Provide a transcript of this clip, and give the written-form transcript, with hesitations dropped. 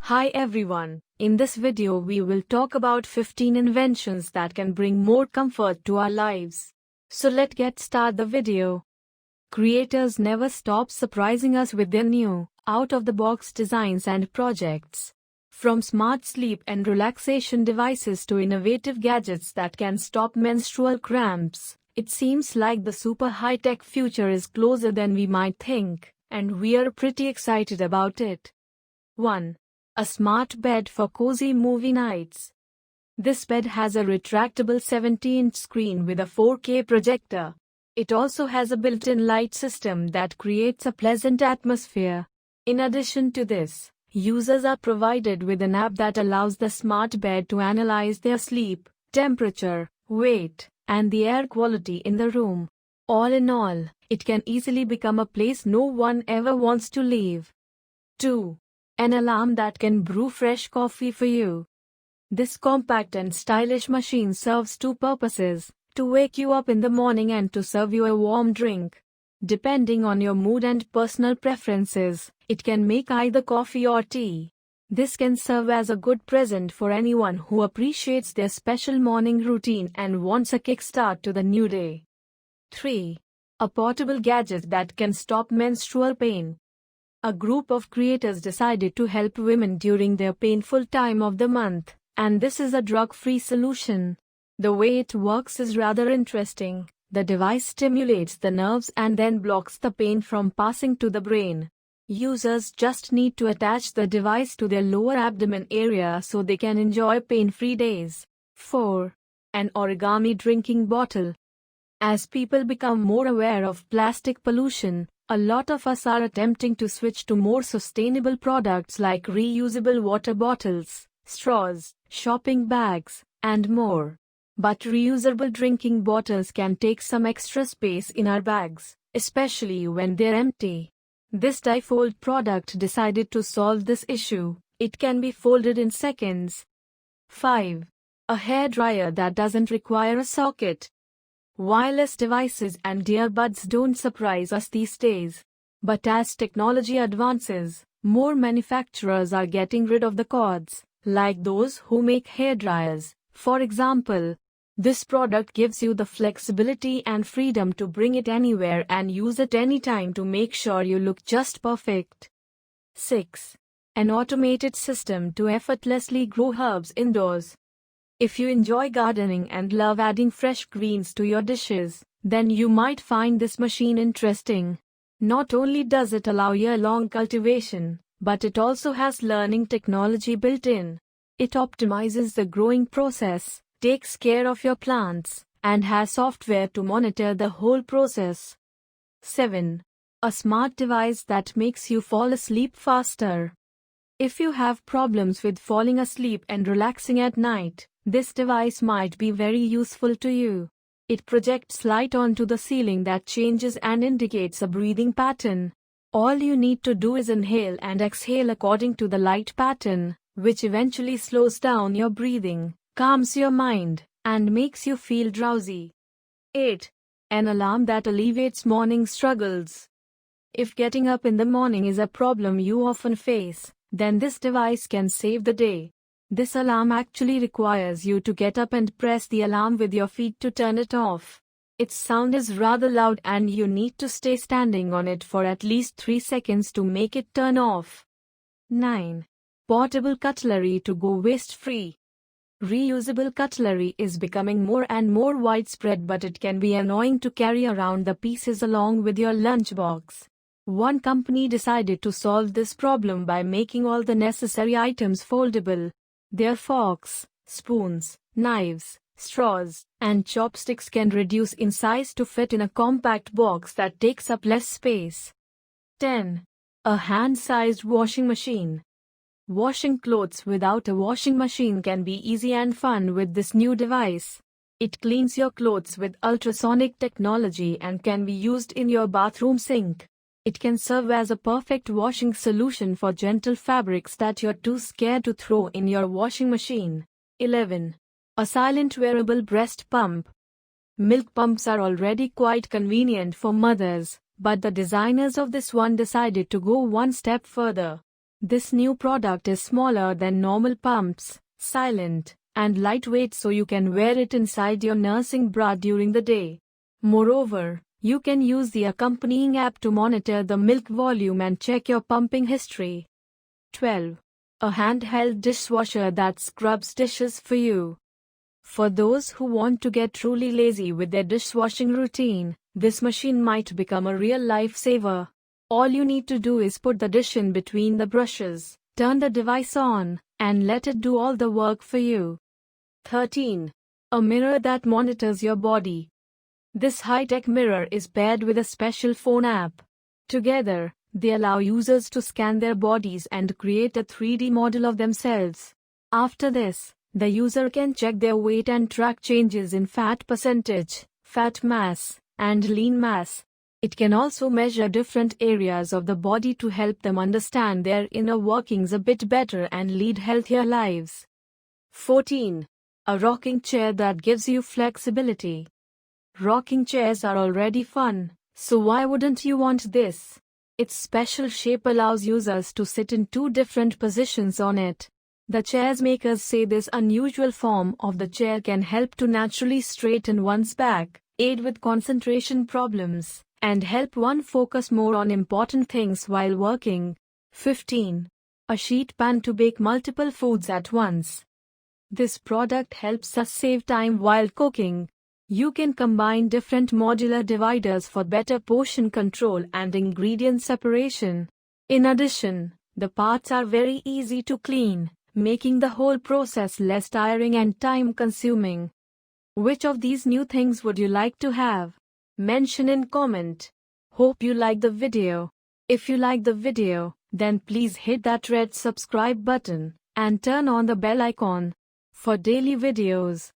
Hi everyone, in this video we will talk about 15 inventions that can bring more comfort to our lives. So let's get start the video. Creators never stop surprising us with their new, out-of-the-box designs and projects. From smart sleep and relaxation devices to innovative gadgets that can stop menstrual cramps, it seems like the super high-tech future is closer than we might think, and we are pretty excited about it. 1. A smart bed for cozy movie nights. This bed has a retractable 70-inch screen with a 4K projector. It also has a built-in light system that creates a pleasant atmosphere. In addition to this, users are provided with an app that allows the smart bed to analyze their sleep, temperature, weight, and the air quality in the room. All in all, it can easily become a place no one ever wants to leave. 2. An alarm that can brew fresh coffee for you. This compact and stylish machine serves two purposes: to wake you up in the morning and to serve you a warm drink. Depending on your mood and personal preferences, it can make either coffee or tea. This can serve as a good present for anyone who appreciates their special morning routine and wants a kickstart to the new day. 3. A portable gadget that can stop menstrual pain. A group of creators decided to help women during their painful time of the month, and this is a drug-free solution. The way it works is rather interesting. The device stimulates the nerves and then blocks the pain from passing to the brain. Users just need to attach the device to their lower abdomen area so they can enjoy pain-free days. 4. An origami drinking bottle. As people become more aware of plastic pollution, a lot of us are attempting to switch to more sustainable products like reusable water bottles, straws, shopping bags, and more. But reusable drinking bottles can take some extra space in our bags, especially when they're empty. This Difold product decided to solve this issue. It can be folded in seconds. 5. A hairdryer that doesn't require a socket. Wireless devices and earbuds don't surprise us these days. But as technology advances, more manufacturers are getting rid of the cords, like those who make hairdryers. For example, this product gives you the flexibility and freedom to bring it anywhere and use it anytime to make sure you look just perfect. 6. An automated system to effortlessly grow herbs indoors. If you enjoy gardening and love adding fresh greens to your dishes, then you might find this machine interesting. Not only does it allow year-long cultivation, but it also has learning technology built in. It optimizes the growing process, takes care of your plants, and has software to monitor the whole process. 7. A smart device that makes you fall asleep faster. If you have problems with falling asleep and relaxing at night, this device might be very useful to you. It projects light onto the ceiling that changes and indicates a breathing pattern. All you need to do is inhale and exhale according to the light pattern, which eventually slows down your breathing, calms your mind, and makes you feel drowsy. 8. An alarm that alleviates morning struggles. If getting up in the morning is a problem you often face, then this device can save the day. This alarm actually requires you to get up and press the alarm with your feet to turn it off. Its sound is rather loud and you need to stay standing on it for at least 3 seconds to make it turn off. 9. Portable cutlery to go waste-free. Reusable cutlery is becoming more and more widespread, but it can be annoying to carry around the pieces along with your lunchbox. One company decided to solve this problem by making all the necessary items foldable. Their forks, spoons, knives, straws, and chopsticks can reduce in size to fit in a compact box that takes up less space. 10. A hand-sized washing machine. Washing clothes without a washing machine can be easy and fun with this new device. It cleans your clothes with ultrasonic technology and can be used in your bathroom sink. It can serve as a perfect washing solution for gentle fabrics that you're too scared to throw in your washing machine. 11. A silent wearable breast pump. Milk pumps are already quite convenient for mothers, but the designers of this one decided to go one step further. This new product is smaller than normal pumps, silent, and lightweight, so you can wear it inside your nursing bra during the day. Moreover, you can use the accompanying app to monitor the milk volume and check your pumping history. 12. A handheld dishwasher that scrubs dishes for you. For those who want to get truly lazy with their dishwashing routine, this machine might become a real lifesaver. All you need to do is put the dish in between the brushes, turn the device on, and let it do all the work for you. 13. A mirror that monitors your body. This high-tech mirror is paired with a special phone app. Together, they allow users to scan their bodies and create a 3D model of themselves. After this, the user can check their weight and track changes in fat percentage, fat mass, and lean mass. It can also measure different areas of the body to help them understand their inner workings a bit better and lead healthier lives. 14. A rocking chair that gives you flexibility. Rocking chairs are already fun, so why wouldn't you want this? Its special shape allows users to sit in 2 different positions on it. The chair's makers say this unusual form of the chair can help to naturally straighten one's back, aid with concentration problems, and help one focus more on important things while working. 15. A sheet pan to bake multiple foods at once. This product helps us save time while cooking. You can combine different modular dividers for better portion control and ingredient separation. In addition, the parts are very easy to clean, making the whole process less tiring and time-consuming. Which of these new things would you like to have? Mention in comment. Hope you like the video. If you like the video, then please hit that red subscribe button and turn on the bell icon for daily videos.